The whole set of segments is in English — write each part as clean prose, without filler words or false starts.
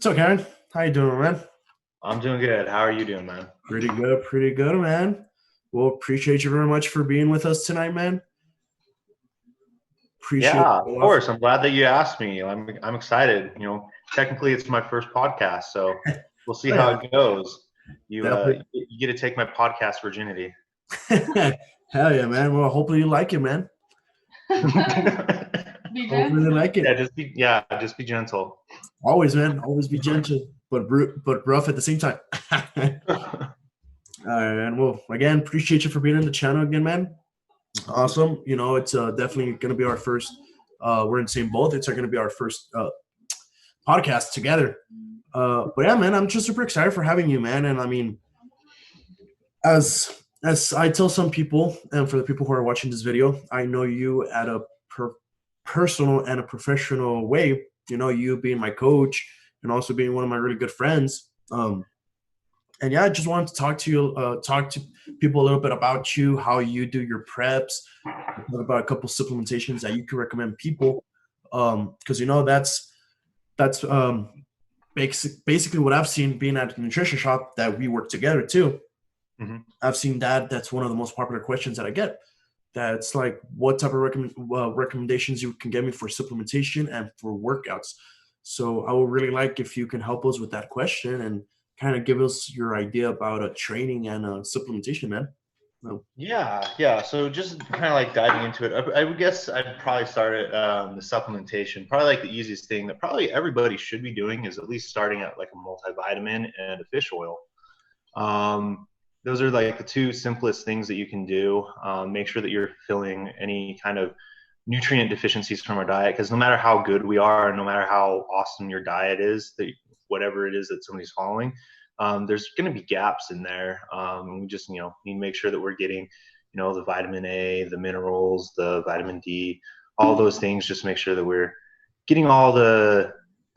What's up, Karen? How you doing, man? I'm doing good. How are you doing, man? Pretty good, man. Well, appreciate you very much for being with us tonight, man. Appreciate Yeah, of it a lot. course. I'm glad that you asked me. I'm excited. Technically it's my first podcast, so we'll see Oh, how yeah, it goes. You uh definitely. you get to take my podcast virginity. Hell yeah, man. Well, hopefully you like it, man. Be Hopefully you gentle. like Yeah, it. just be gentle. Always, man. Always be gentle, but rough at the same time. All right, man. Well, again, appreciate you for being on the channel again, man. Awesome. It's definitely going to be our first. We're in the same boat. It's going to be our first podcast together. But yeah, man, I'm just super excited for having you, man. And I mean, as I tell some people, and for the people who are watching this video, I know you at a personal and a professional way. You being my coach and also being one of my really good friends. And yeah, I just wanted to talk to people a little bit about you, how you do your preps, talk about a couple supplementations that you can recommend people, because that's basically what I've seen being at the nutrition shop that we work together too. Mhm. I've seen that's one of the most popular questions that I get. That's like, what type of recommendations you can get me for supplementation and for workouts. So I would really like if you can help us with that question and kind of give us your idea about training and supplementation, man. No. Yeah. So just kind of like diving into it, I would guess I'd probably start at the supplementation. Probably like the easiest thing that probably everybody should be doing is at least starting at like a multivitamin and a fish oil. Those are like the two simplest things that you can do. Make sure that you're filling any kind of nutrient deficiencies from our diet, because no matter how good we are, no matter how awesome your diet is, that whatever it is that somebody's following, there's going to be gaps in there. We just need to make sure that we're getting the vitamin A, the minerals, the vitamin D, all those things. Just make sure that we're getting all the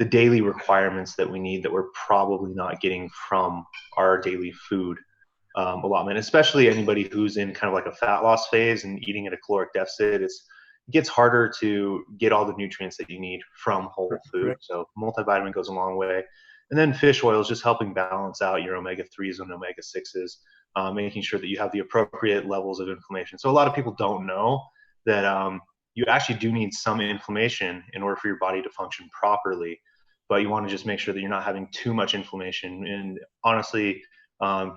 daily requirements that we need that we're probably not getting from our daily food allotment, especially anybody who's in kind of like a fat loss phase and eating at a caloric deficit. It gets harder to get all the nutrients that you need from whole food. Correct. So multivitamin goes a long way. And then fish oil is just helping balance out your omega-3s and omega-6s, making sure that you have the appropriate levels of inflammation. So a lot of people don't know that you actually do need some inflammation in order for your body to function properly. But you want to just make sure that you're not having too much inflammation. And honestly,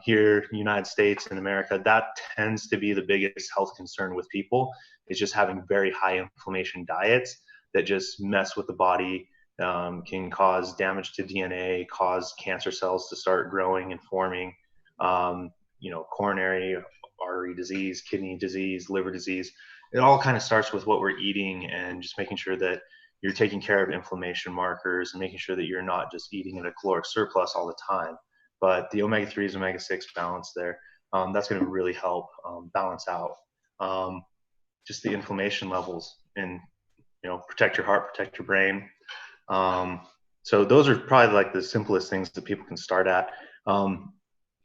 here in the United States and America, that tends to be the biggest health concern with people, is just having very high inflammation diets that just mess with the body, can cause damage to DNA, cause cancer cells to start growing and forming, coronary artery disease, kidney disease, liver disease. It all kind of starts with what we're eating and just making sure that you're taking care of inflammation markers and making sure that you're not just eating at a caloric surplus all the time. But the omega-3s, omega-6 balance there, that's going to really help balance out just the inflammation levels and, protect your heart, protect your brain. So those are probably like the simplest things that people can start at.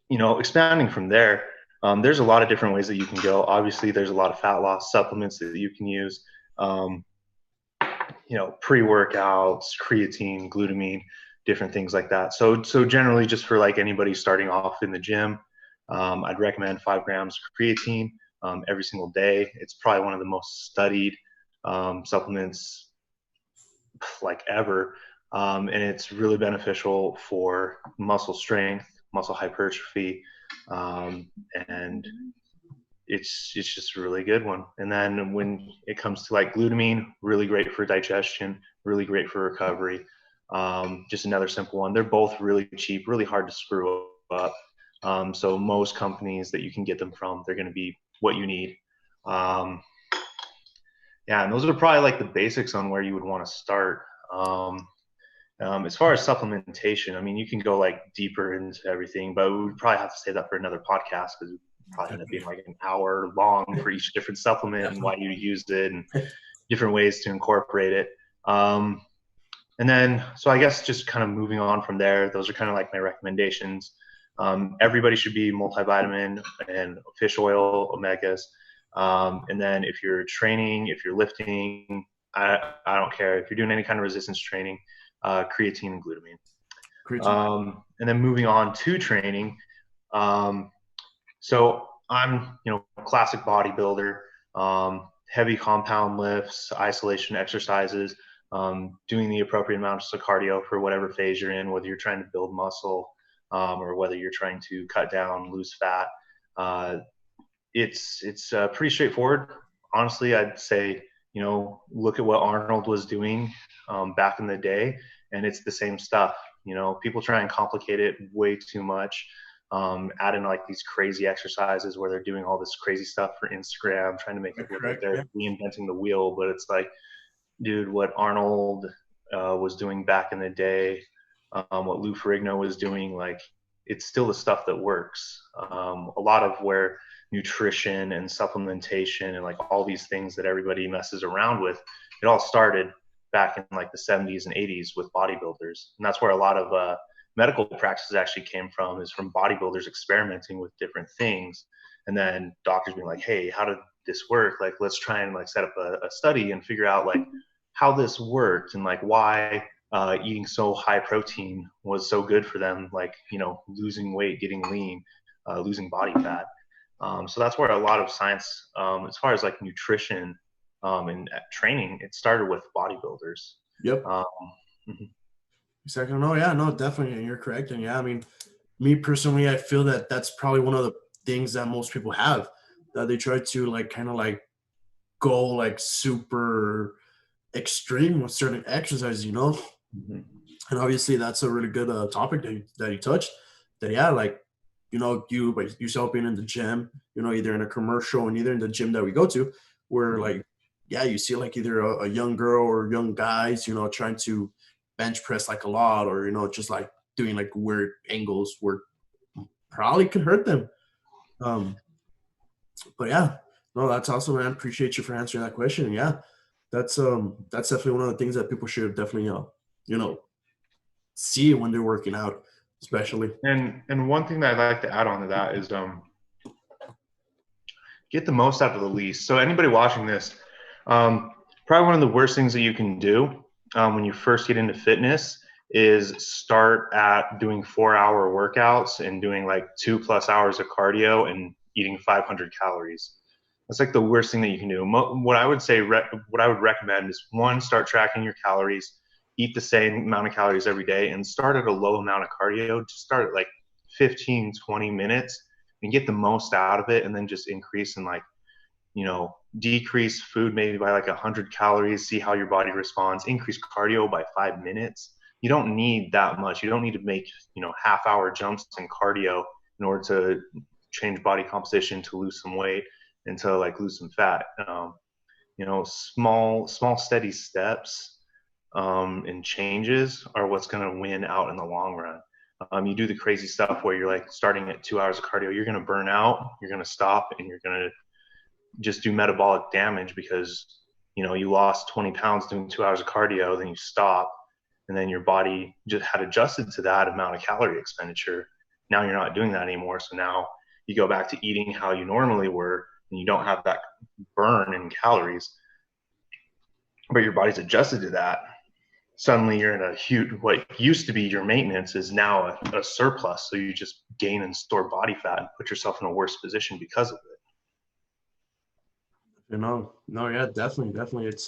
Expanding from there, there's a lot of different ways that you can go. Obviously, there's a lot of fat loss supplements that you can use. Pre-workouts, creatine, glutamine, different things like that. So generally, just for like anybody starting off in the gym, I'd recommend 5 grams of creatine every single day. It's probably one of the most studied supplements like ever, and it's really beneficial for muscle strength, muscle hypertrophy, and it's just a really good one. And then when it comes to like glutamine, really great for digestion, really great for recovery. Just another simple one. They're both really cheap, really hard to screw up. So most companies that you can get them from, they're going to be what you need. And those are probably like the basics on where you would want to start. As far as supplementation, I mean, you can go like deeper into everything, but we would probably have to say that for another podcast, because it would probably end up being like an hour long for each different supplement and why you use it and different ways to incorporate it. And then, so I guess just kind of moving on from there, those are kind of like my recommendations. Everybody should be multivitamin and fish oil, omegas. And then if you're training, if you're lifting, I don't care. If you're doing any kind of resistance training, creatine and glutamine. Creatine. And then moving on to training. So I'm, classic bodybuilder, heavy compound lifts, isolation exercises, doing the appropriate amounts of cardio for whatever phase you're in, whether you're trying to build muscle, or whether you're trying to cut down, lose fat. It's pretty straightforward. Honestly, I'd say, look at what Arnold was doing back in the day, and it's the same stuff. People try and complicate it way too much. Add in like these crazy exercises where they're doing all this crazy stuff for Instagram, trying to make it look like they're reinventing the wheel. But it's like, dude, what Arnold was doing back in the day, what Lou Ferrigno was doing, like, it's still the stuff that works. A lot of where nutrition and supplementation and like all these things that everybody messes around with, it all started back in like the 70s and 80s with bodybuilders. And that's where a lot of medical practices actually came from, is from bodybuilders experimenting with different things. And then doctors being like, hey, how did this work? Like, let's try and like set up a study and figure out like how this worked and like why eating so high protein was so good for them, like, losing weight, getting lean, losing body fat. So that's where a lot of science, as far as like nutrition and training, it started with bodybuilders. Yep. Exactly. No, yeah, no, definitely. And you're correct. And yeah, I mean, me personally, I feel that that's probably one of the things that most people have, that they try to like kind of like go like super extreme with certain exercises, Mm-hmm. And obviously that's a really good topic that you touched. That yeah, like you yourself being in the gym, either in a commercial and either in the gym that we go to, where like yeah, you see like either a young girl or young guys, trying to bench press like a lot, or just like doing like weird angles where probably could hurt them. But yeah, no, that's awesome, man. Appreciate you for answering that question. And yeah, that's definitely one of the things that people should definitely see when they're working out, especially. And one thing that I'd like to add on to that is get the most out of the least. So anybody watching this, probably one of the worst things that you can do when you first get into fitness is start at doing 4-hour workouts and doing like 2+ hours of cardio and eating 500 calories. That's like the worst thing that you can do. What I would say, what I would recommend is, one, start tracking your calories, eat the same amount of calories every day, and start at a low amount of cardio. Just start at like 15, 20 minutes and get the most out of it, and then just increase and like, decrease food maybe by like 100 calories, see how your body responds, increase cardio by 5 minutes. You don't need that much. You don't need to make, half-hour jumps in cardio in order to change body composition, to lose some weight, and to like lose some fat. Small steady steps and changes are what's going to win out in the long run. You do the crazy stuff where you're like starting at 2 hours of cardio, you're going to burn out, you're going to stop, and you're going to just do metabolic damage because, you lost 20 pounds doing 2 hours of cardio, then you stop, and then your body just had adjusted to that amount of calorie expenditure. Now you're not doing that anymore. So now you go back to eating how you normally were, and you don't have that burn in calories, but your body's adjusted to that. Suddenly you're in a huge, what used to be your maintenance is now a surplus. So you just gain and store body fat and put yourself in a worse position because of it. No, yeah, definitely. It's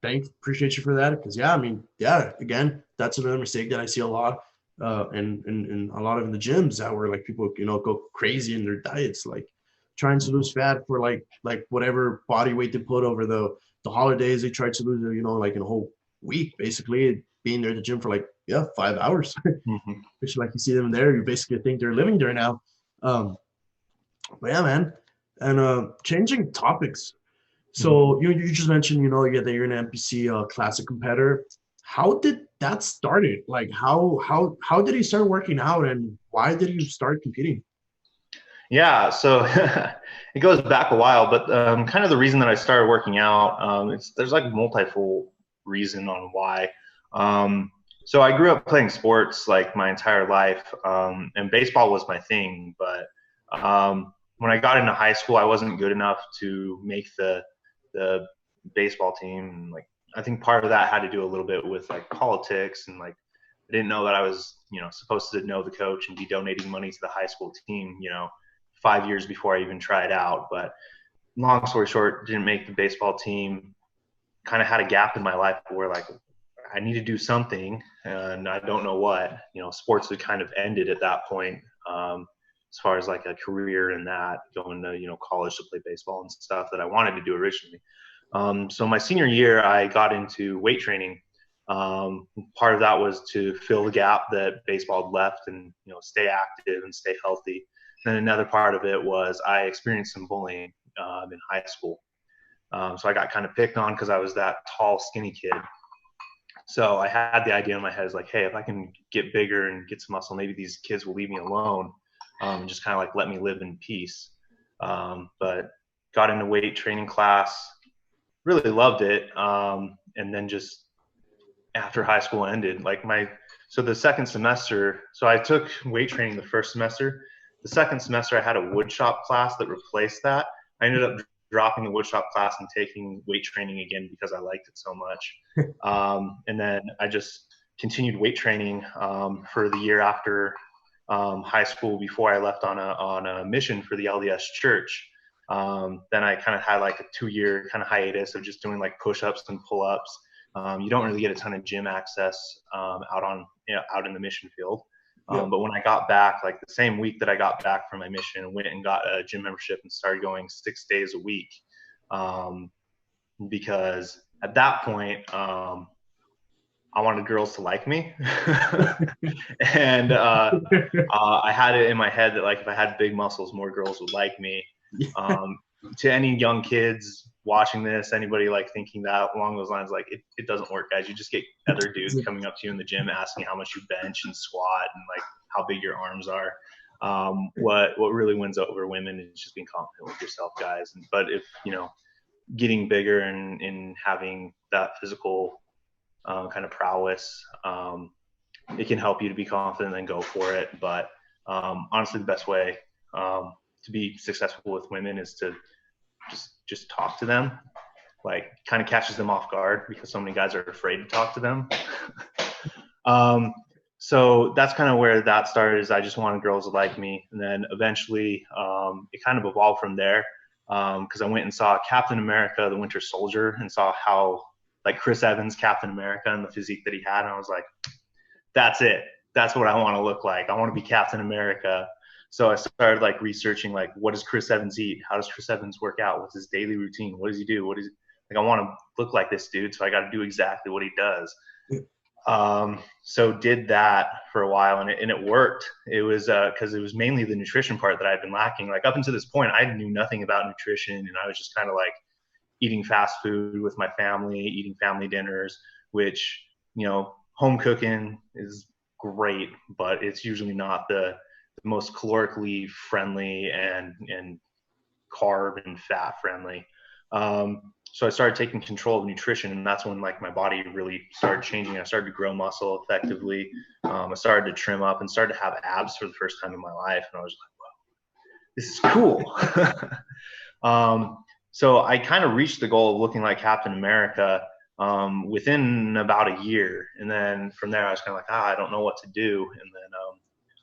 appreciate you for that. Because yeah, I mean, yeah, again, that's another mistake that I see a lot, and a lot of in the gyms, that where like people, go crazy in their diets, like trying to lose fat for like whatever body weight they put over the holidays. They try to lose, like in a whole week, basically being there at the gym for like 5 hours, which like you see them there, you basically think they're living there now. But yeah, man. And changing topics. So you just mentioned, that you're an NPC classic competitor. How did that started? Like how did you start working out, and why did you start competing? Yeah, so it goes back a while, but kind of the reason that I started working out, there's like multiple reason on why. So I grew up playing sports like my entire life, and baseball was my thing, but when I got into high school, I wasn't good enough to make the baseball team. And like, I think part of that had to do a little bit with like politics and like I didn't know that I was, supposed to know the coach and be donating money to the high school team, 5 years before I even tried out. But long story short, didn't make the baseball team. Kind of had a gap in my life where like I need to do something, and I don't know what. Sports had kind of ended at that point, as far as like a career in that, going to college to play baseball and stuff that I wanted to do originally. So my senior year, I got into weight training. Part of that was to fill the gap that baseball had left, and stay active and stay healthy. Then another part of it was I experienced some bullying in high school. So I got kind of picked on because I was that tall, skinny kid. So I had the idea in my head, is like, hey, if I can get bigger and get some muscle, maybe these kids will leave me alone, and just kind of like let me live in peace. But got into weight training class, really loved it. And then just after high school ended, so the second semester, so I took weight training the first semester. The second semester, I had a woodshop class that replaced that. I ended up dropping the woodshop class and taking weight training again because I liked it so much. And then I just continued weight training for the year after high school, before I left on a mission for the LDS church. Then I kind of had like a 2-year kind of hiatus of just doing like push-ups and pull-ups. You don't really get a ton of gym access out in the mission field. But when I got back, like the same week that I got back from my mission, went and got a gym membership and started going 6 days a week. Because at that point, I wanted girls to like me. And I had it in my head that like if I had big muscles, more girls would like me. To any young kids watching this, anybody like thinking that along those lines, like it doesn't work, guys. You just get other dudes coming up to you in the gym asking how much you bench and squat and like how big your arms are. What really wins over women is just being confident with yourself, guys. But if getting bigger and having that physical kind of prowess, it can help you to be confident and go for it. But honestly, the best way to be successful with women is to just talk to them. Like, kind of catches them off guard because so many guys are afraid to talk to them. So that's kind of where that started, is I just wanted girls to like me. And then eventually it kind of evolved from there, because I went and saw Captain America, the Winter Soldier, and saw how like Chris Evans, Captain America, and the physique that he had. And I was like, that's it. That's what I want to look like. I want to be Captain America. So I started like researching, like, what does Chris Evans eat? How does Chris Evans work out? What's his daily routine? What does he do? Like, I want to look like this dude, so I got to do exactly what he does. So did that for a while, and it worked. It was because it was mainly the nutrition part that I'd been lacking. Like, up until this point, I knew nothing about nutrition, and I was just kind of like eating fast food with my family, eating family dinners, which, home cooking is great, but it's usually not the most calorically friendly and carb and fat friendly. So I started taking control of nutrition, and that's when like my body really started changing. I started to grow muscle effectively. I started to trim up and started to have abs for the first time in my life. And I was like, whoa, this is cool. So I kind of reached the goal of looking like Captain America within about a year. And then from there, I was kind of like, I don't know what to do. And then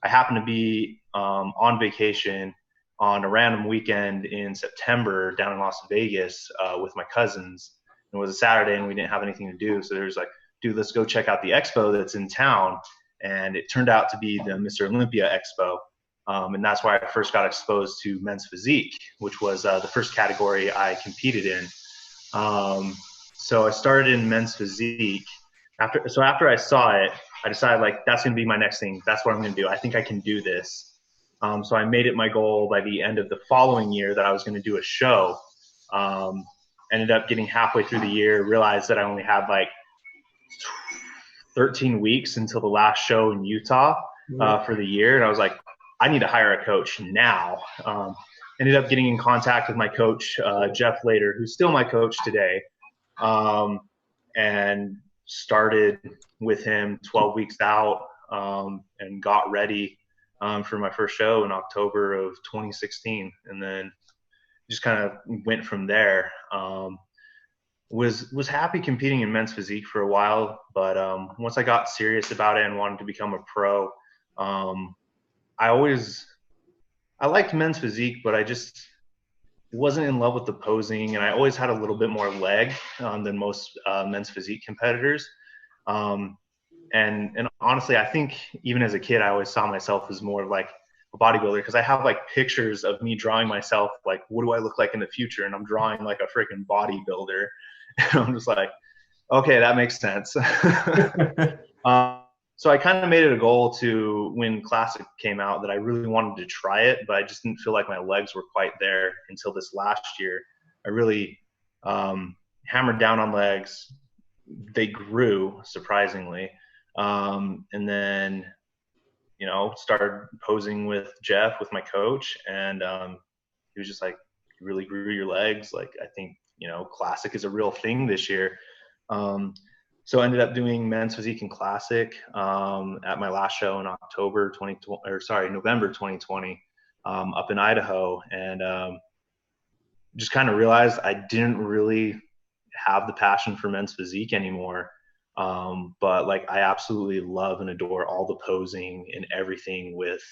I happened to be on vacation on a random weekend in September down in Las Vegas with my cousins. It was a Saturday and we didn't have anything to do. So there was like, dude, let's go check out the expo that's in town. And it turned out to be the Mr. Olympia Expo. And that's where I first got exposed to men's physique, which was the first category I competed in. So I started in men's physique. After I saw it, I decided like, that's going to be my next thing. That's what I'm going to do. I think I can do this. So I made it my goal by the end of the following year that I was going to do a show. Ended up getting halfway through the year, realized that I only had like 13 weeks until the last show in Utah for the year. And I was like, I need to hire a coach now. Ended up getting in contact with my coach, Jeff Lader, who's still my coach today. And started with him 12 weeks out and got ready for my first show in October of 2016. And then just kind of went from there. was happy competing in men's physique for a while, but once I got serious about it and wanted to become a pro, um, I always I liked men's physique, but I just wasn't in love with the posing, and I always had a little bit more leg than most men's physique competitors. Um, and honestly, I think even as a kid, I always saw myself as more of like a bodybuilder because I have like pictures of me drawing myself like, what do I look like in the future? And I'm drawing like a freaking bodybuilder. And I'm just like, okay, that makes sense. um, so I kind of made it a goal to, when Classic came out, that I really wanted to try it, but I just didn't feel like my legs were quite there until this last year. I really hammered down on legs. They grew surprisingly. And then, started posing with Jeff, with my coach. And he was just like, you really grew your legs. Like, I think, Classic is a real thing this year. So I ended up doing men's physique and classic at my last show in November 2020, up in Idaho, and just kind of realized I didn't really have the passion for men's physique anymore. But like I absolutely love and adore all the posing and everything with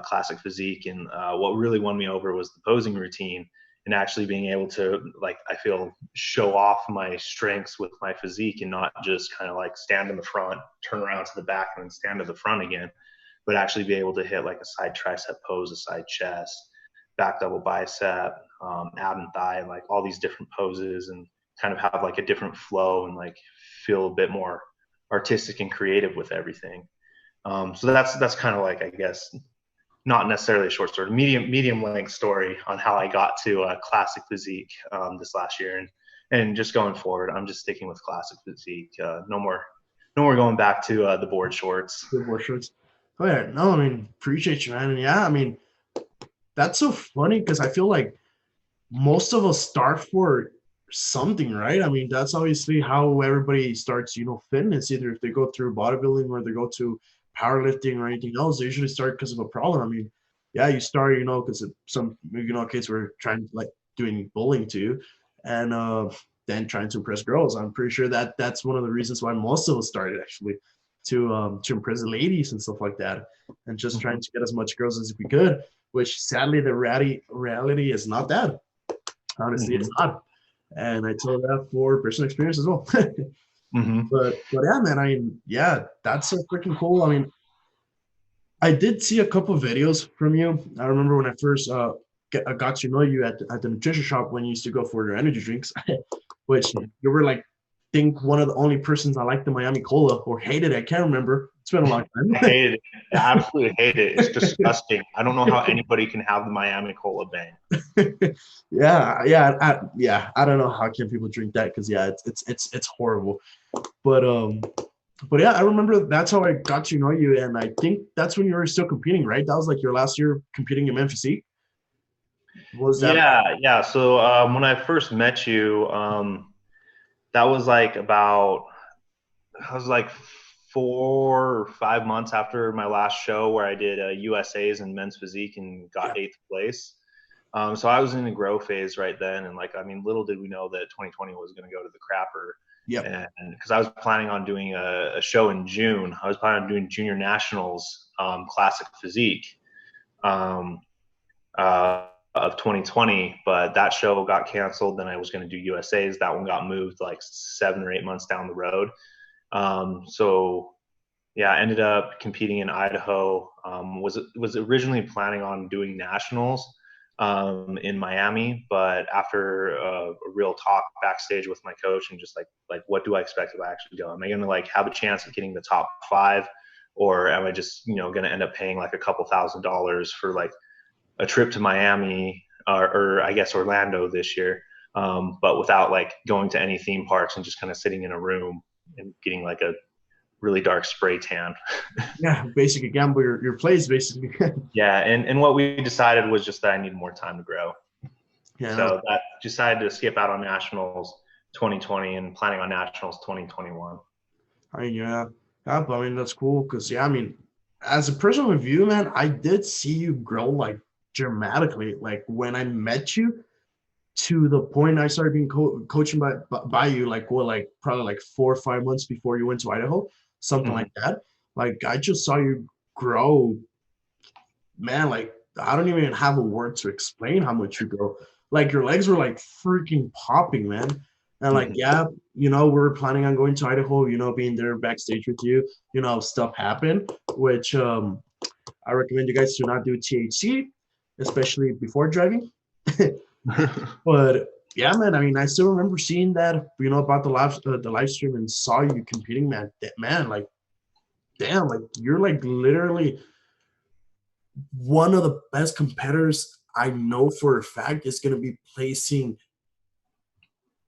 classic physique. And what really won me over was the posing routine and actually being able to, like, I feel, show off my strengths with my physique and not just kind of like stand in the front, turn around to the back, and then stand to the front again, but actually be able to hit like a side tricep pose, a side chest, back double bicep, ab and thigh, and like all these different poses, and kind of have like a different flow and like feel a bit more artistic and creative with everything. So that's kind of like, I guess, not necessarily a short story, medium length story on how I got to classic physique this last year, and just going forward, I'm just sticking with classic physique. No more going back to the board shorts. The board shorts. Oh yeah, no, I mean, appreciate you, man. And yeah, I mean, that's so funny because I feel like most of us start for something, right? I mean, that's obviously how everybody starts, fitness. Either if they go through bodybuilding or they go to powerlifting or anything else, they usually start because of a problem. I mean, yeah, you start, because of some, kids were trying to like doing bullying too, and then trying to impress girls. I'm pretty sure that that's one of the reasons why most of us started, actually, to impress the ladies and stuff like that, and just trying to get as much girls as we could. Which sadly, the reality is not that. Honestly, it's not. And I tell that for personal experience as well. But yeah, man, I mean, yeah, that's so freaking cool. I mean, I did see a couple of videos from you. I remember when I first got to know you at the nutrition shop when you used to go for your energy drinks, which you were like, think one of the only persons I liked the Miami Cola or hated it. I can't remember. It's been a long time. I hated it. I absolutely hate it. It's disgusting. I don't know how anybody can have the Miami Cola bang. Yeah. I don't know how can people drink that, because yeah, it's horrible. But yeah, I remember that's how I got to know you, and I think that's when you were still competing, right? That was like your last year competing in Memphis. Was that? Yeah. So when I first met you, that was like I was like 4 or 5 months after my last show, where I did USA's in men's physique and got 8th place. So I was in the grow phase right then, and like, I mean, little did we know that 2020 was going to go to the crapper. Yeah. And because I was planning on doing a show in June, I was planning on doing junior nationals classic physique of 2020, but that show got canceled. Then I was going to do USA's. That one got moved like 7 or 8 months down the road. So yeah, I ended up competing in Idaho. Was originally planning on doing nationals in Miami, but after a real talk backstage with my coach and just like what do I expect if I actually go? Am I going to like have a chance of getting the top 5, or am I just going to end up paying like a couple $1,000s for like a trip to Miami or I guess Orlando this year, but without like going to any theme parks and just kind of sitting in a room and getting like a really dark spray tan. Yeah, basically gamble your plays, basically. Yeah, and what we decided was just that I need more time to grow. Yeah, so that decided to skip out on nationals 2020 and planning on nationals 2021. Yeah, I mean, that's cool because, yeah, I mean, as a personal review, man, I did see you grow like dramatically. Like when I met you, to the point I started being coaching by you, like what, like probably like 4 or 5 months before you went to Idaho, something Mhm. like that. Like I just saw you grow, man. Like I don't even have a word to explain how much you grow. Like your legs were like freaking popping, man. And like, Mhm. yeah, we're planning on going to Idaho, being there backstage with you. Stuff happened, which I recommend you guys to not do THC, especially before driving. But yeah, man. I mean, I still remember seeing that, about the live stream and saw you competing, man. Man, like, damn, like you're like literally one of the best competitors I know for a fact is going to be placing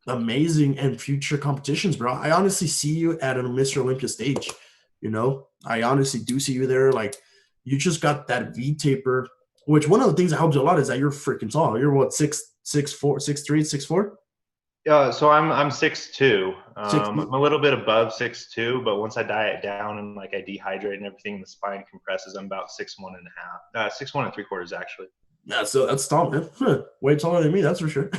amazing and future competitions, bro. I honestly see you at a Mr. Olympia stage. I honestly do see you there. Like, you just got that V taper, which one of the things that helps you a lot is that you're freaking tall. You're what, 6'4", 6'3", 6'4"? So I'm 6'2". Six. I'm a little bit above 6'2", but once I diet down and like I dehydrate and everything, the spine compresses. I'm about 6'1.5", 6'1 3/4" actually. Yeah, so that's tall, man. Huh. Way taller than me, that's for sure.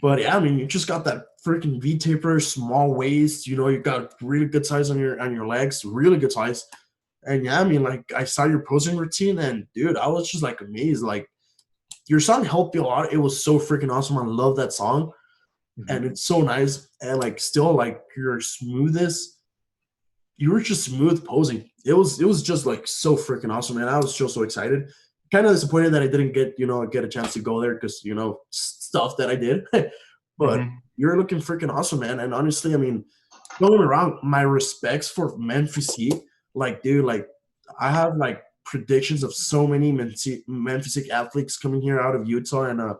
But yeah, I mean, you just got that freaking V taper, small waist. You got really good size on your legs, really good size. And yeah, I mean, like I saw your posing routine, and dude, I was just like amazed. Like your song helped you a lot. It was so freaking awesome. I love that song, Mhm. and it's so nice. And like still, like your smoothest, you were just smooth posing. It was just like so freaking awesome, man. I was just so excited. Kind of disappointed that I didn't get a chance to go there because stuff that I did. But Mhm. you're looking freaking awesome, man. And honestly, I mean, don't get me wrong, my respects for men physique. Like, dude, like I have like predictions of so many men physique athletes coming here out of Utah and a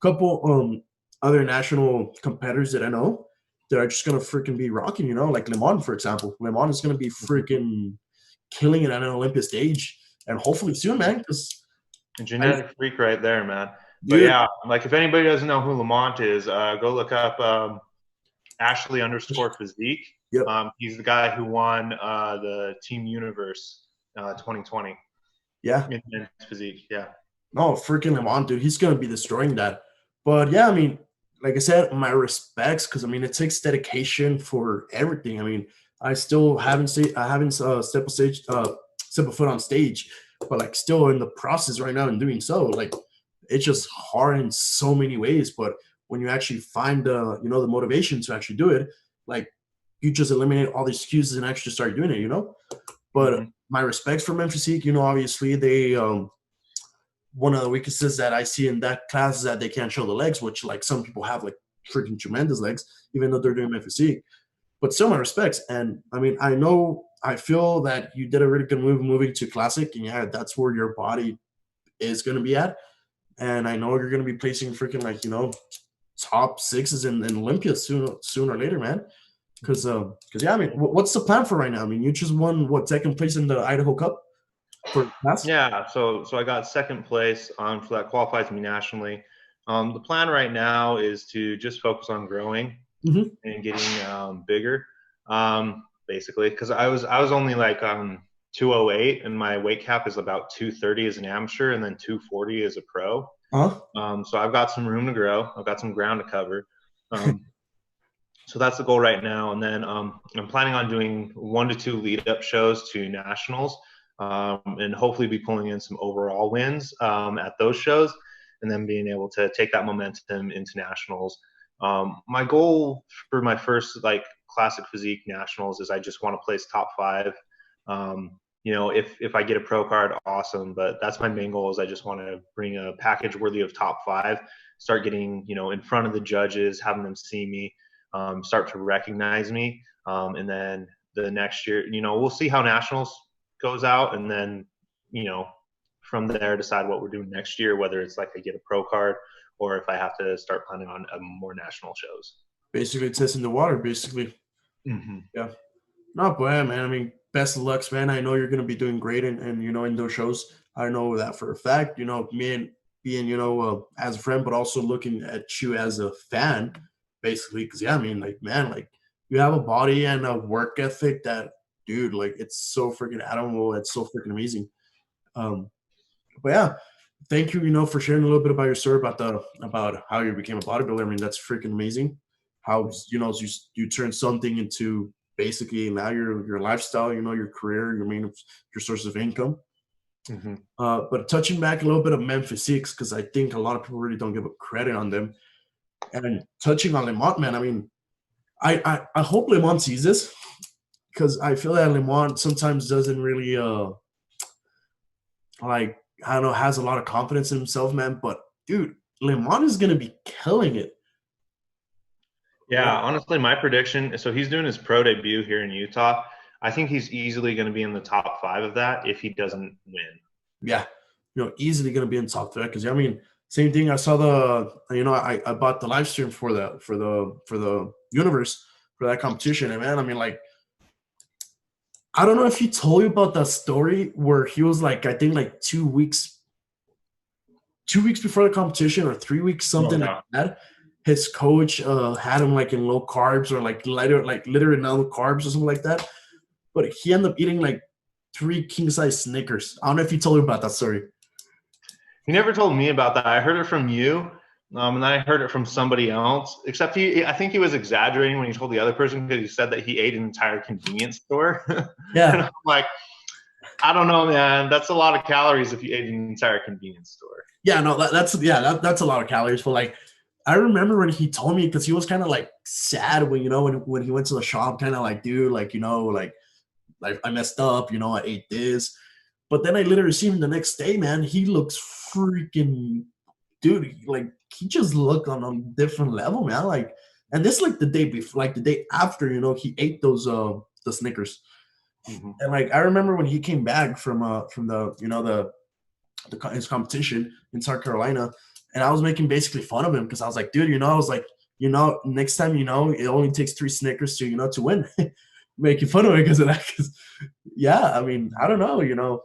couple other national competitors that I know that are just gonna freaking be rocking, like Lemon, for example. Lemon is gonna be Mhm. freaking killing it at an Olympia stage. And hopefully soon, man, because A I genetic freak right there, man. But dude, yeah, like if anybody doesn't know who Lamont is, go look up Ashley_physique. yep. He's the guy who won the Team Universe 2020 Yeah. in men's physique. Yeah. No, freaking Lemon, dude, he's gonna be destroying that. But yeah, I mean, like I said, my respects, because I mean, it takes dedication for everything. I mean, I haven't step a foot on stage, but like still in the process right now and doing so. Like it's just hard in so many ways. But when you actually find the motivation to actually do it, like you just eliminate all the excuses and actually start doing it. But Hmm. my respects for Memphis Physique, obviously they one of the weaknesses that I see in that class is that they can't show the legs, which like some people have like freaking tremendous legs, even though they're doing my physique. But still, my respects. And I mean, I feel that you did a really good move moving to classic, and yeah, that's where your body is going to be at. And I know you're going to be placing freaking like top sixes in Olympia sooner or later, man. Because yeah, I mean, what's the plan for right now? I mean, you just won what, second place in the Idaho Cup for class? Yeah. So I got second place for that qualifies me nationally. The plan right now is to just focus on growing Mm-hmm. and getting bigger, basically, because I was only like 208, and my weight cap is about 230 as an amateur, and then 240 as a pro. Huh? So I've got some room to grow. I've got some ground to cover. Um, so that's the goal right now. And then I'm planning on doing 1 to 2 lead up shows to nationals, and hopefully be pulling in some overall wins at those shows, and then being able to take that momentum into nationals. My goal for my first like classic physique nationals is I just want to place top 5. If I get a pro card, awesome. But that's my main goal is I just want to bring a package worthy of top 5, start getting in front of the judges, having them see me, start to recognize me, and then the next year, we'll see how nationals goes out, and then you know from there decide what we're doing next year, whether it's like I get a pro card or if I have to start planning on more national shows. Basically testing the water, basically. Mm-hmm. Yeah. Not bad, man. I mean, best of lucks, man. I know you're gonna be doing great and in those shows. I know that for a fact. Me and being, as a friend, but also looking at you as a fan, basically. Because yeah, I mean, like, man, like you have a body and a work ethic that, dude, like it's so freaking admirable. It's so freaking amazing. Um, but yeah. thank you, for sharing a little bit about your story about how you became a bodybuilder. I mean, that's freaking amazing. How you turn something into basically now your lifestyle, your career, your source of income. Mm-hmm. But touching back a little bit of men physiques, because I think a lot of people really don't give a credit on them. And touching on Lemont, man, I mean, I hope Lemont sees this, because I feel that Lemont sometimes doesn't really like, I don't know, has a lot of confidence in himself, man. But dude, Lemont is gonna be killing it. Yeah, honestly, my prediction. So he's doing his pro debut here in Utah. I think he's easily going to be in the top 5 of that if he doesn't win. Yeah, easily gonna be in top three. Because I mean, same thing. I saw I bought the live stream for the universe for that competition, and man, I mean, like, I don't know if he told you about that story where he was like, I think like 2 weeks before the competition, or 3 weeks, something like that. His coach had him like in low carbs, or like literally no carbs or something like that. But he ended up eating like 3 king size Snickers. I don't know if he told you about that story. He never told me about that. I heard it from you, and then I heard it from somebody else. Except I think he was exaggerating when he told the other person, because he said that he ate an entire convenience store. Yeah. And I'm like, I don't know, man. That's a lot of calories if you ate an entire convenience store. Yeah, no, that's a lot of calories. But like, I remember when he told me, because he was kind of like sad when when he went to the shop, kind of like, dude, like, like I messed up, I ate this. But then I literally see him the next day, man. He looks freaking, dude, like he just looked on a different level, man. Like, and this like the day before, like the day after, he ate those the Snickers. Mm-hmm. And like, I remember when he came back from the his competition in South Carolina, and I was making basically fun of him, because I was like, dude, I was like, next time, it only takes 3 Snickers to win. Making fun of it because of that. Cause, yeah, I mean, I don't know,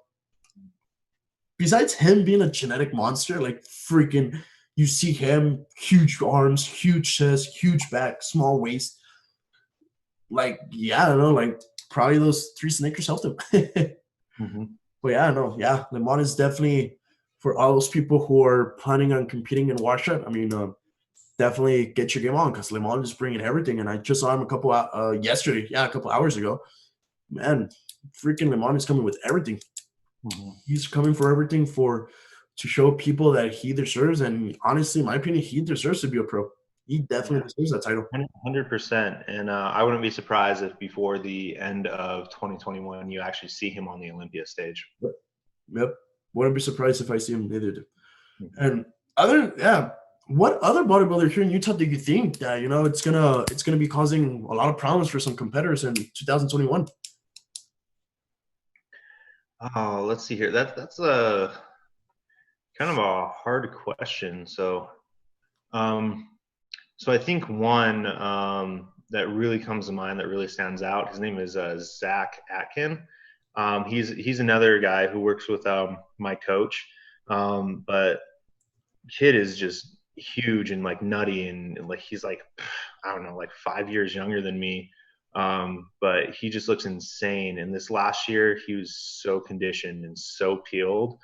besides him being a genetic monster, like freaking, you see him, huge arms, huge chest, huge back, small waist. Like, yeah, I don't know, like probably those 3 Snickers helped him. Mm-hmm. But yeah, no, yeah, Lemon is definitely, for all those people who are planning on competing in Washout. I mean, definitely get your game on, because Lemon is bringing everything. And I just saw him a couple hours ago. Man, freaking Lemon is coming with everything. Mm-hmm. He's coming for everything to show people that he deserves. And honestly, in my opinion, he deserves to be a pro. He definitely deserves that title. 100%. And I wouldn't be surprised if before the end of 2021, you actually see him on the Olympia stage. Yep. Wouldn't be surprised if I see him either. And what other bodybuilder here in Utah do you think that it's gonna be causing a lot of problems for some competitors in 2021? Oh, let's see here. That's a kind of a hard question. So I think one that really comes to mind, that really stands out, his name is Zach Atkin. He's another guy who works with my coach, but kid is just huge and like nutty, and like he's like, I don't know, like 5 years younger than me, but he just looks insane. And this last year, he was so conditioned and so peeled.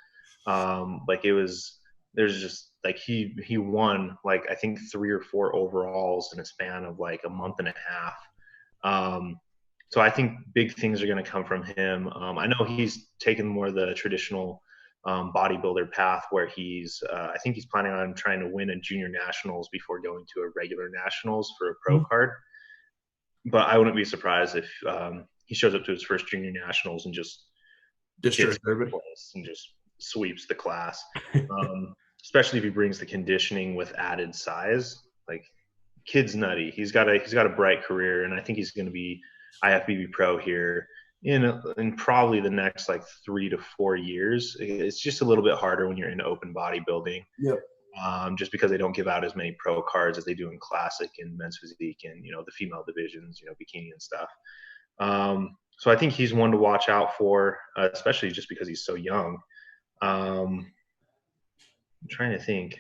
Like there's just like he won like I think 3 or 4 overalls in a span of like a month and a half. So I think big things are going to come from him. I know he's taken more the traditional bodybuilder path, where I think he's planning on trying to win a junior nationals before going to a regular nationals for a pro card. But I wouldn't be surprised if he shows up to his first junior nationals and just Destroys everybody and just sweeps the class. Especially if he brings the conditioning with added size. Like, kid's nutty. He's got a bright career, and I think he's going to be IFBB pro here in probably the next like 3 to 4 years. It's just a little bit harder when you're into open bodybuilding. Yep. Just because they don't give out as many pro cards as they do in classic and men's physique and the female divisions, bikini and stuff. So I think he's one to watch out for, especially just because he's so young. I'm trying to think.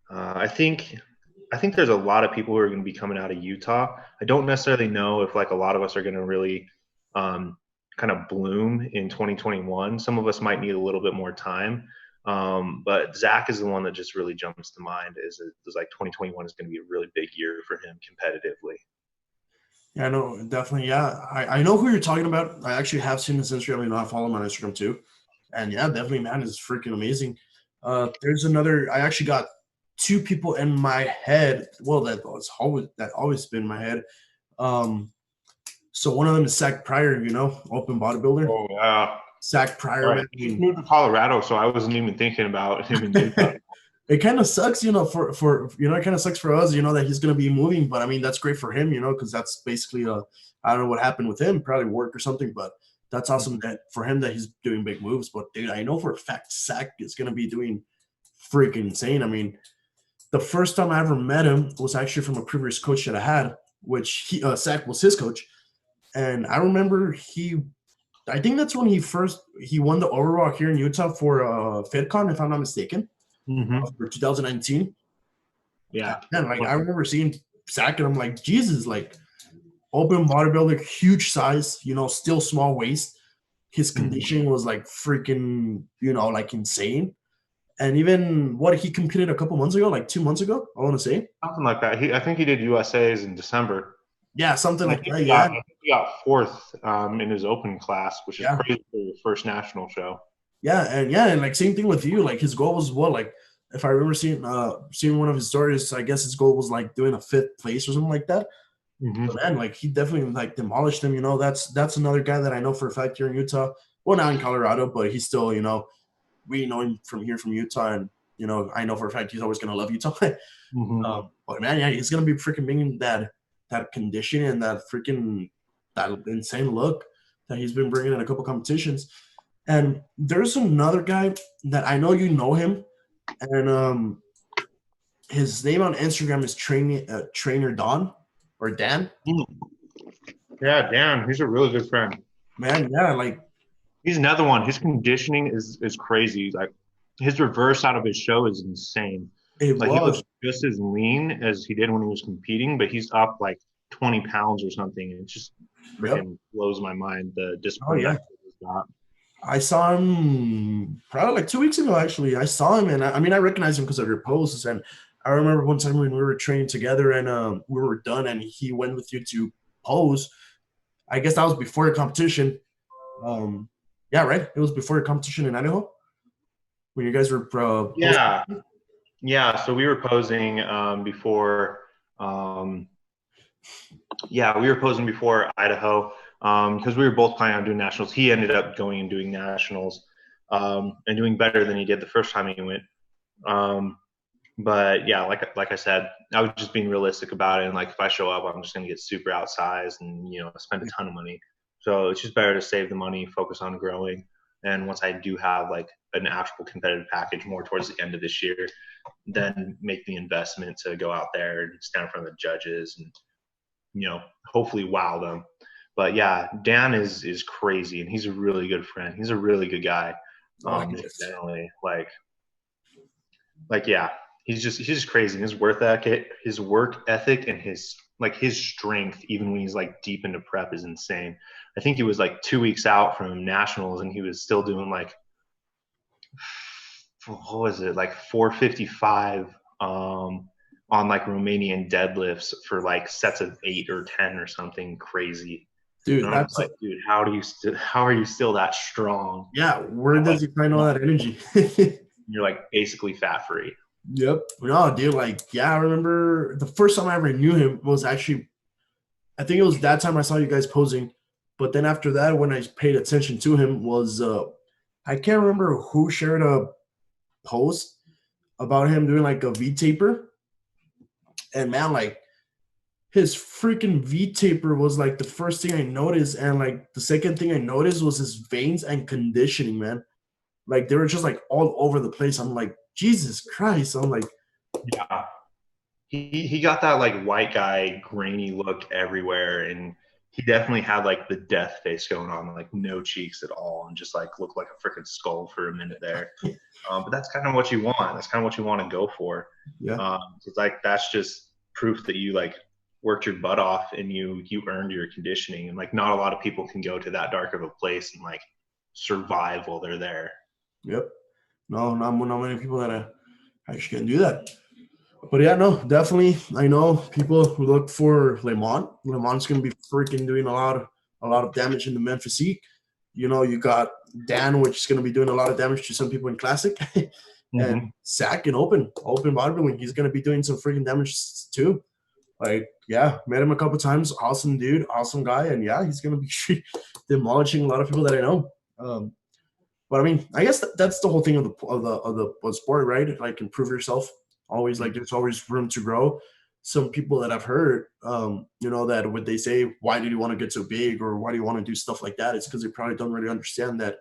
I think there's a lot of people who are going to be coming out of Utah. I don't necessarily know if like a lot of us are going to really kind of bloom in 2021. Some of us might need a little bit more time. But Zach is the one that just really jumps to mind. Is like 2021 is going to be a really big year for him competitively. Yeah, I know, definitely. Yeah, I know who you're talking about. I actually have seen his Instagram. You know, I follow him on Instagram too. And yeah, definitely, man, is freaking amazing. There's another. I actually got two people in my head. Well, that always been in my head. So one of them is Zach Pryor. You know, open bodybuilder. Oh yeah. Zach All Pryor, right. man. I He just mean, moved to Colorado, so I wasn't even thinking about him in Utah. it kind of sucks, you know, for you know, it kind of sucks for us, you know, that he's gonna be moving. But I mean, that's great for him, you know, because that's basically I don't know what happened with him, probably work or something. But that's awesome that for him that he's doing big moves. But dude, I know for a fact Zach is gonna be doing freaking insane. I mean, the first time I ever met him was actually from a previous coach that I had, which Zach was his coach, and I remember I think that's when he won the overall here in Utah for FitCon, if I'm not mistaken, for 2019. Yeah. And like I remember seeing Zach, and I'm like, Jesus, like open bodybuilder, huge size, you know, still small waist. His conditioning was like freaking, you know, like insane. And even what he competed a couple months ago, like 2 months ago, I want to say. Something like that. I think he did USA's in December. Yeah, something And like that. Yeah. I think he got fourth in his open class, which is Yeah. crazy for your first national show. Yeah, and like same thing with you. Like his goal was what? Like if I remember seeing one of his stories, I guess his goal was like doing a fifth place or something like that. But man, like he definitely like demolished him. You know, that's another guy that I know for a fact here in Utah. Well, now in Colorado, but he's still, you know, we know him from here from Utah, and you know, I know for a fact he's always gonna love Utah. But man, yeah, he's gonna be freaking bringing that condition and that insane look that he's been bringing in a couple competitions. And there's another guy that I know you know him, and his name on Instagram is Trainer Don or Dan. Yeah, Dan, he's a really good friend. Man, yeah, like He's another one. His conditioning is crazy. Like his reverse out of his show is insane. it Like he looks was. just as lean as he did when he was competing, but he's up like 20 pounds or something. It just Yep. freaking blows my mind the Oh discipline yeah. that he's got. I saw him probably like 2 weeks ago. Actually, I saw him, and I mean, I recognized him because of your posts. And I remember one time when we were training together, and we were done, and he went with you to pose. I guess that was before your competition. Yeah, right. It was before your competition in Idaho when you guys were Yeah. Yeah. So we were posing before. Yeah, we were posing before Idaho because we were both planning on doing nationals. He ended up going and doing nationals and doing better than he did the first time he went. But yeah, like I said, I was just being realistic about it. And like, if I show up, I'm just going to get super outsized and, you know, spend a ton of money. So it's just better to save the money, focus on growing. And once I do have like an actual competitive package more towards the end of this year, then make the investment to go out there and stand in front of the judges and, you know, hopefully wow them. But yeah, Dan is crazy, and he's a really good friend. He's a really good guy. Generally, like yeah, he's just crazy. His work ethic, and his strength, even when he's like deep into prep, is insane. I think he was like 2 weeks out from nationals, and he was still doing like, what was it, like 455 on like Romanian deadlifts for like sets of 8 or 10 or something crazy. dude. And I'm That's just like, dude, how are you still that strong? yeah. Where does he find all that energy? You're like basically fat free. Yep. No, dude. Like, yeah, I remember the first time I ever knew him was actually, I think it was that time I saw you guys posing. But then after that, when I paid attention to him, was I can't remember who shared a post about him doing like a V taper, and man, like his freaking V taper was like the first thing I noticed, and like the second thing I noticed was his veins and conditioning, man. Like they were just like all over the place. I'm like, Jesus Christ. I'm like, Yeah. He got that like white guy grainy look everywhere, and he definitely had like the death face going on, like no cheeks at all, and just like looked like a freaking skull for a minute there. But that's kind of what you want. That's kind of what you want to go for. yeah. So it's like that's just proof that you like worked your butt off and you earned your conditioning. And like not a lot of people can go to that dark of a place and like survive while they're there. Yep. No, not many people that actually can do that. But yeah, no, definitely. I know people who look for Lemont. Lemont's gonna be freaking doing a lot of damage in the men physique. You know, you got Dan, which is gonna be doing a lot of damage to some people in classic, and Hmm. Zach in open bodybuilding. He's gonna be doing some freaking damage too. Like, yeah, met him a couple times. Awesome dude, awesome guy, and yeah, he's gonna be demolishing a lot of people that I know. But I mean, I guess that's the whole thing of the sport, right? Like, improve yourself. Always, like, there's always room to grow. Some people that I've heard, you know, that when they say, "Why did you want to get so big?" or "Why do you want to do stuff like that?" It's because they probably don't really understand that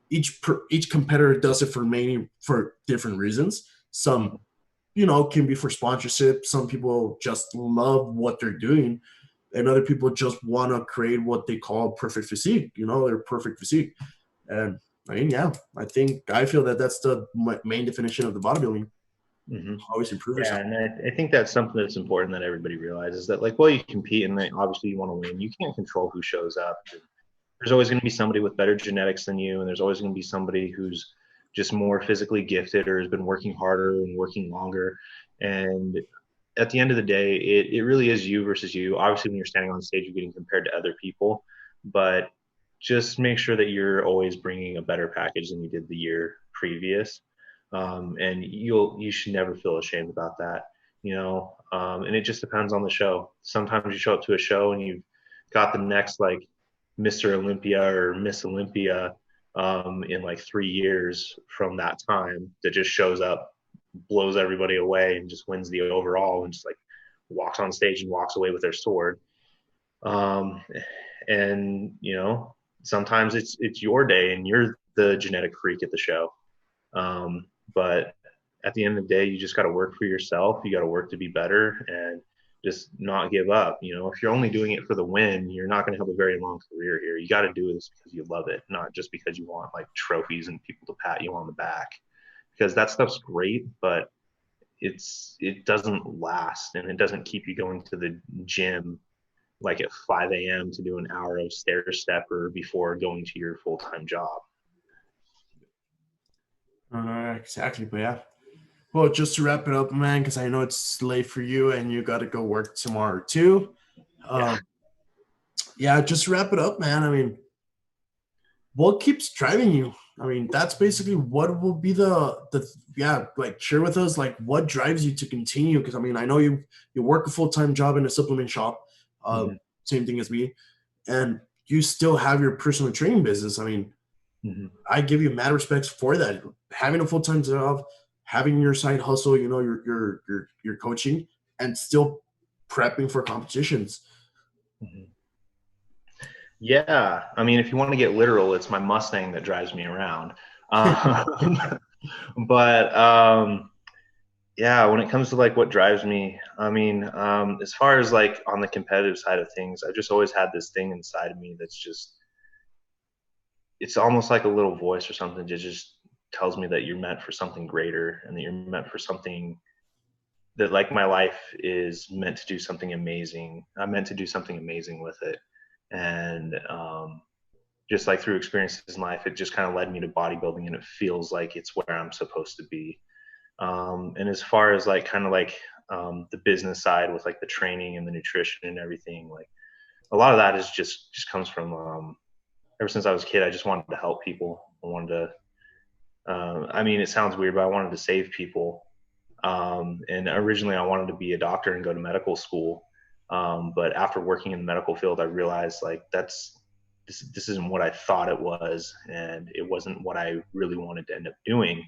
each competitor does it for different reasons. Some, you know, can be for sponsorship. Some people just love what they're doing, and other people just want to create what they call perfect physique. You know, their perfect physique. And I mean, yeah, I feel that that's the main definition of the bodybuilding. Hmm. Always improve Yeah, yourself. and I think that's something that's important that everybody realizes that, like, well, you compete and then obviously you want to win. You can't control who shows up. There's always going to be somebody with better genetics than you, and there's always going to be somebody who's just more physically gifted or has been working harder and working longer. And at the end of the day, it really is you versus you. Obviously, when you're standing on stage, you're getting compared to other people, but just make sure that you're always bringing a better package than you did the year previous. And you should never feel ashamed about that, you know. And it just depends on the show. Sometimes you show up to a show and you've got the next, like, Mr. Olympia or Miss Olympia in like 3 years from that time that just shows up, blows everybody away, and just wins the overall and just like walks on stage and walks away with their sword. Um, and you know, sometimes it's your day and you're the genetic freak at the show. But at the end of the day, you just got to work for yourself. You got to work to be better and just not give up. You know, if you're only doing it for the win, you're not going to have a very long career here. You got to do this because you love it, not just because you want like trophies and people to pat you on the back. Because that stuff's great, but it doesn't last and it doesn't keep you going to the gym like at 5 a.m. to do an hour of stair stepper before going to your full time job. Exactly, but yeah. Well, just to wrap it up, man, because I know it's late for you and you got to go work tomorrow too. Yeah. Um, yeah, just to wrap it up, man. I mean, what keeps driving you? I mean, that's basically what will be the yeah, like, share with us like what drives you to continue. Because I mean, I know you work a full-time job in a supplement shop, uh, Mm-hmm. same thing as me, and you still have your personal training business. I mean, Mm-hmm. I give you mad respects for that. Having a full-time job, having your side hustle, you know, your coaching, and still prepping for competitions. Mm-hmm. Yeah, I mean, if you want to get literal, it's my Mustang that drives me around. Um, but yeah, when it comes to like what drives me, I mean, as far as like on the competitive side of things, I've just always had this thing inside of me that's just, it's almost like a little voice or something that just tells me that you're meant for something greater and that you're meant for something that, like, my life is meant to do something amazing. I'm meant to do something amazing with it. And just like through experiences in life, it just kind of led me to bodybuilding, and it feels like it's where I'm supposed to be. And as far as like kind of like the business side with like the training and the nutrition and everything, like a lot of that is just comes from ever since I was a kid. I just wanted to help people. I wanted to. I mean, it sounds weird, but I wanted to save people. And originally, I wanted to be a doctor and go to medical school. But after working in the medical field, I realized like this isn't what I thought it was, and it wasn't what I really wanted to end up doing.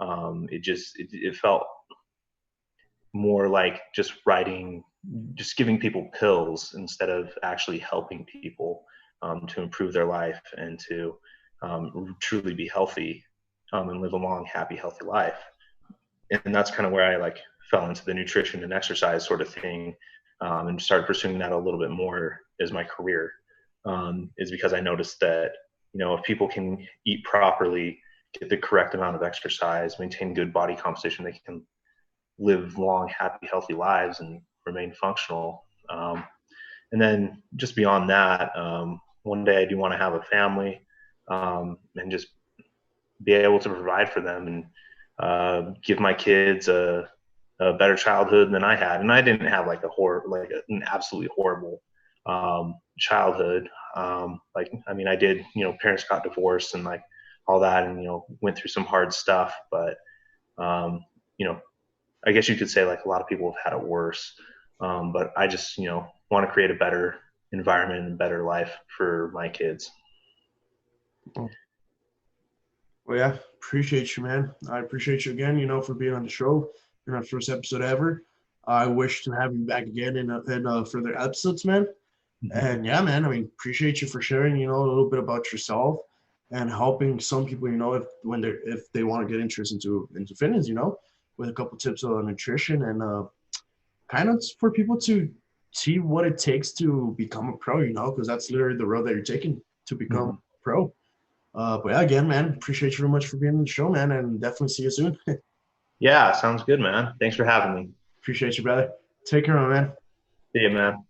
It felt more like just giving people pills instead of actually helping people to improve their life and to truly be healthy and live a long, happy, healthy life. And that's kind of where I like fell into the nutrition and exercise sort of thing, and started pursuing that a little bit more as my career. Is because I noticed that, you know, if people can eat properly, get the correct amount of exercise, maintain good body composition, they can live long, happy, healthy lives and remain functional. And then just beyond that, one day I do want to have a family, and just be able to provide for them and give my kids a better childhood than I had. And I didn't have like an absolutely horrible childhood. Like, I mean, I did, parents got divorced and like all that, and, went through some hard stuff, but, I guess you could say like a lot of people have had it worse. But I just, want to create a better environment and better life for my kids. Well, yeah, appreciate you, man. I appreciate you again, for being on the show. You're our first episode ever. I wish to have you back again in further episodes, man. And yeah, man, I mean, appreciate you for sharing, a little bit about yourself and helping some people, if they want to get interested into fitness, with a couple tips on nutrition and kind of for people to see what it takes to become a pro, because that's literally the road that you're taking to become a pro. But yeah, again, man, appreciate you very much for being on the show, man, and definitely see you soon. Yeah, sounds good, man. Thanks for having me. Appreciate you, brother. Take care, my man. See you, man.